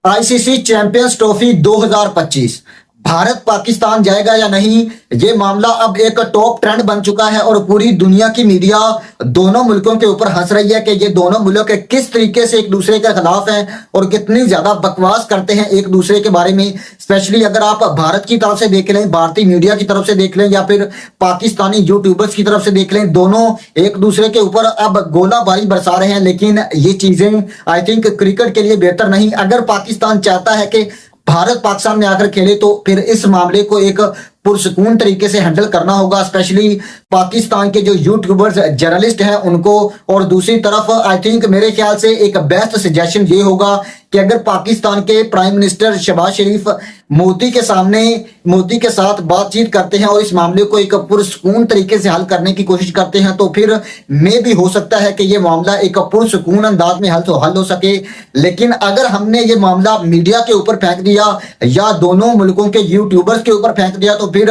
ICC champions trophy 2025 Bharat Pakistan जाएगा या नहीं, ये मामला अब एक टॉप ट्रेंड बन चुका है और पूरी दुनिया की मीडिया दोनों मुल्कों के ऊपर हंस रही है कि ये दोनों मुल्क किस तरीके से एक दूसरे के खिलाफ हैं और कितनी ज्यादा बकवास करते हैं एक दूसरे के बारे में। स्पेशली अगर आप भारत की तरफ से देख लें, भारतीय मीडिया की तरफ से देख लें या फिर पाकिस्तानी यूट्यूबर्स की तरफ से देख लें, दोनों एक दूसरे के ऊपर अब गोलाबारी बरसा रहे हैं। लेकिन ये चीजें आई थिंक क्रिकेट के लिए बेहतर नहीं। अगर पाकिस्तान चाहता है कि भारत पाकिस्तान में आकर खेले तो फिर इस मामले को एक पुरसकून तरीके से हैंडल करना होगा, स्पेशली पाकिस्तान के जो यूट्यूबर्स जर्नलिस्ट हैं उनको। और दूसरी तरफ आई थिंक मेरे ख्याल से एक बेस्ट सजेशन ये होगा कि अगर पाकिस्तान के प्राइम मिनिस्टर शहबाज शरीफ मोदी के सामने मोदी के साथ बातचीत करते हैं और इस मामले को एक पुरसकून तरीके से हल करने की कोशिश करते हैं तो फिर मे भी हो सकता है कि ये मामला एक पुरसकून अंदाज में हल हो सके। लेकिन अगर हमने ये मामला मीडिया के ऊपर फेंक दिया या दोनों मुल्कों के यूट्यूबर्स के ऊपर फेंक दिया तो फिर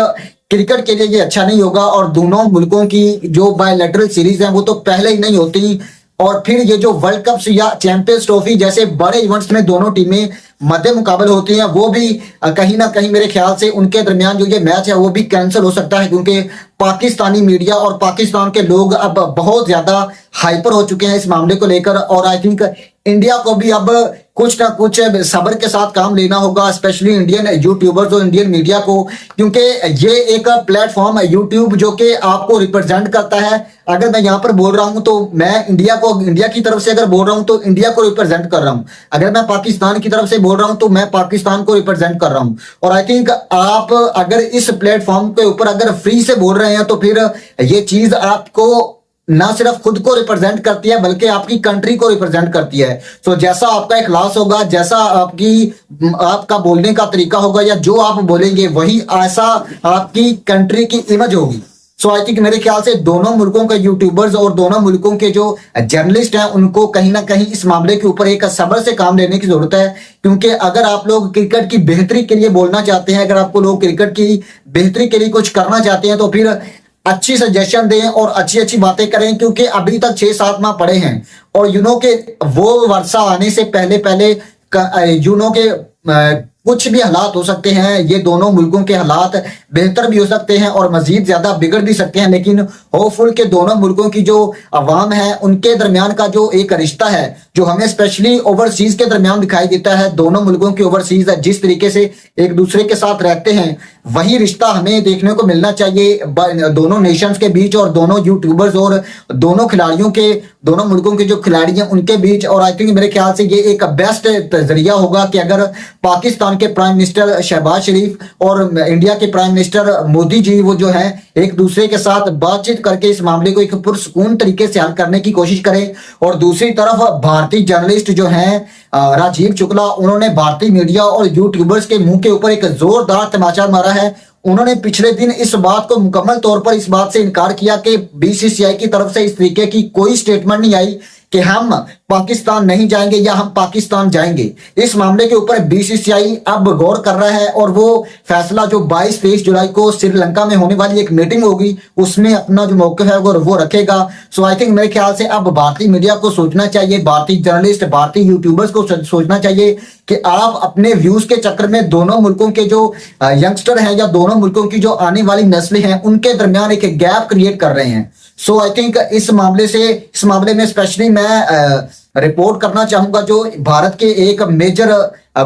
क्रिकेट के लिए ये अच्छा नहीं होगा। और दोनों मुल्कों की जो बायलैटरल सीरीज है वो तो पहले ही नहीं होती, और फिर ये जो वर्ल्ड कप या चैंपियंस ट्रॉफी जैसे बड़े इवेंट्स में दोनों टीमें मध्य मुकाबल होती हैं, वो भी कहीं ना कहीं मेरे ख्याल से उनके दरमियान जो ये मैच है वो भी कैंसिल हो सकता है, क्योंकि पाकिस्तानी मीडिया और पाकिस्तान के लोग अब बहुत ज्यादा हाइपर हो चुके हैं इस मामले को लेकर। और आई थिंक इंडिया को भी अब कुछ ना कुछ सब्र के साथ काम लेना होगा, स्पेशली इंडियन यूट्यूबर्स और इंडियन मीडिया को, क्योंकि ये एक प्लेटफॉर्म है यूट्यूब जो कि आपको रिप्रेजेंट करता है। अगर मैं यहाँ पर बोल रहा हूँ तो मैं इंडिया की तरफ से अगर बोल रहा हूँ तो इंडिया को रिप्रेजेंट कर रहा हूँ, अगर मैं पाकिस्तान की तरफ से बोल रहा हूँ तो मैं पाकिस्तान को रिप्रेजेंट कर रहा हूँ। और आई थिंक आप अगर इस प्लेटफॉर्म के ऊपर अगर फ्री से बोल रहे हैं तो फिर ये चीज आपको ना सिर्फ खुद को रिप्रेजेंट करती है बल्कि आपकी कंट्री को रिप्रेजेंट करती है। तो जैसा आपका इखलास होगा, जैसा आपका बोलने का तरीका होगा या जो आप बोलेंगे वही ऐसा आपकी कंट्री की इमेज होगी। सो आई थिंक मेरे ख्याल से दोनों मुल्कों के यूट्यूबर्स और दोनों मुल्कों के जो जर्नलिस्ट हैं उनको कहीं ना कहीं इस मामले के ऊपर एक सब्र से काम लेने की जरूरत है। क्योंकि अगर आप लोग क्रिकेट की बेहतरी के लिए बोलना चाहते हैं, अगर आपको लोग क्रिकेट की बेहतरी के लिए कुछ करना चाहते हैं तो फिर अच्छी सजेशन दें और अच्छी अच्छी बातें करें, क्योंकि अभी तक 6-7 माह पड़े हैं और के वो वर्षा आने से पहले पहले के कुछ भी हालात हो सकते हैं। ये दोनों मुल्कों के हालात बेहतर भी हो सकते हैं और मजीद ज्यादा बिगड़ भी सकते हैं। लेकिन होपफुल के दोनों मुल्कों की जो अवाम है उनके दरमियान का जो एक रिश्ता है जो हमें स्पेशली ओवरसीज के दरमियान दिखाई देता है, दोनों मुल्कों के ओवरसीज जिस तरीके से एक दूसरे के साथ रहते हैं वही रिश्ता हमें देखने को मिलना चाहिए दोनों नेशंस के बीच और दोनों यूट्यूबर्स और दोनों खिलाड़ियों के, दोनों मुल्कों के जो खिलाड़ी हैं उनके बीच। और आई थिंक मेरे ख्याल से ये एक बेस्ट जरिया होगा कि अगर पाकिस्तान के प्राइम मिनिस्टर शहबाज शरीफ और इंडिया के प्राइम मिनिस्टर मोदी जी वो जो है एक दूसरे के साथ बातचीत करके इस मामले को एक पुरसकून तरीके से हल करने की कोशिश करें। और दूसरी तरफ भारतीय जर्नलिस्ट जो हैं राजीव शुक्ला, उन्होंने भारतीय मीडिया और यूट्यूबर्स के मुंह के ऊपर एक जोरदार तमाचा मारा है। उन्होंने पिछले दिन इस बात को मुकम्मल तौर पर इस बात से इनकार किया कि बीसीसीआई की तरफ से इस तरीके की कोई स्टेटमेंट नहीं आई कि हम पाकिस्तान नहीं जाएंगे या हम पाकिस्तान जाएंगे। इस मामले के ऊपर बीसीसीआई अब गौर कर रहा है और वो फैसला जो 22-23 जुलाई को श्रीलंका में होने वाली एक मीटिंग होगी उसमें अपना जो मौक़िफ़ है वो रखेगा। सो आई थिंक मेरे ख्याल से अब भारतीय मीडिया को सोचना चाहिए, भारतीय जर्नलिस्ट, भारतीय यूट्यूबर्स को सोचना चाहिए कि आप अपने व्यूज के चक्कर में दोनों मुल्कों के जो यंगस्टर हैं या दोनों मुल्कों की जो आने वाली नस्लें हैं उनके दरमियान एक गैप क्रिएट कर रहे हैं। सो आई थिंक इस मामले में स्पेशली मैं रिपोर्ट करना चाहूंगा जो भारत के एक मेजर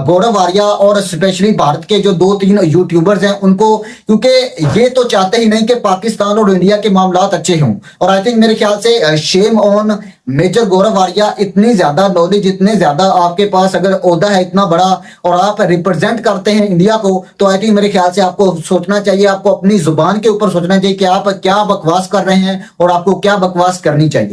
गौरव आर्या और स्पेशली भारत के जो 2-3 यूट्यूबर्स हैं उनको, क्योंकि ये तो चाहते ही नहीं कि पाकिस्तान और इंडिया के मामलात अच्छे हों। और आई थिंक मेरे ख्याल से शेम ऑन मेजर गौरव आर्या, इतनी ज्यादा नॉलेज, इतने ज्यादा आपके पास अगर ओहदा है इतना बड़ा और आप रिप्रेजेंट करते हैं इंडिया को, तो आई थिंक मेरे ख्याल से आपको सोचना चाहिए, आपको अपनी जुबान के ऊपर सोचना चाहिए कि आप क्या बकवास कर रहे हैं और आपको क्या बकवास करनी चाहिए।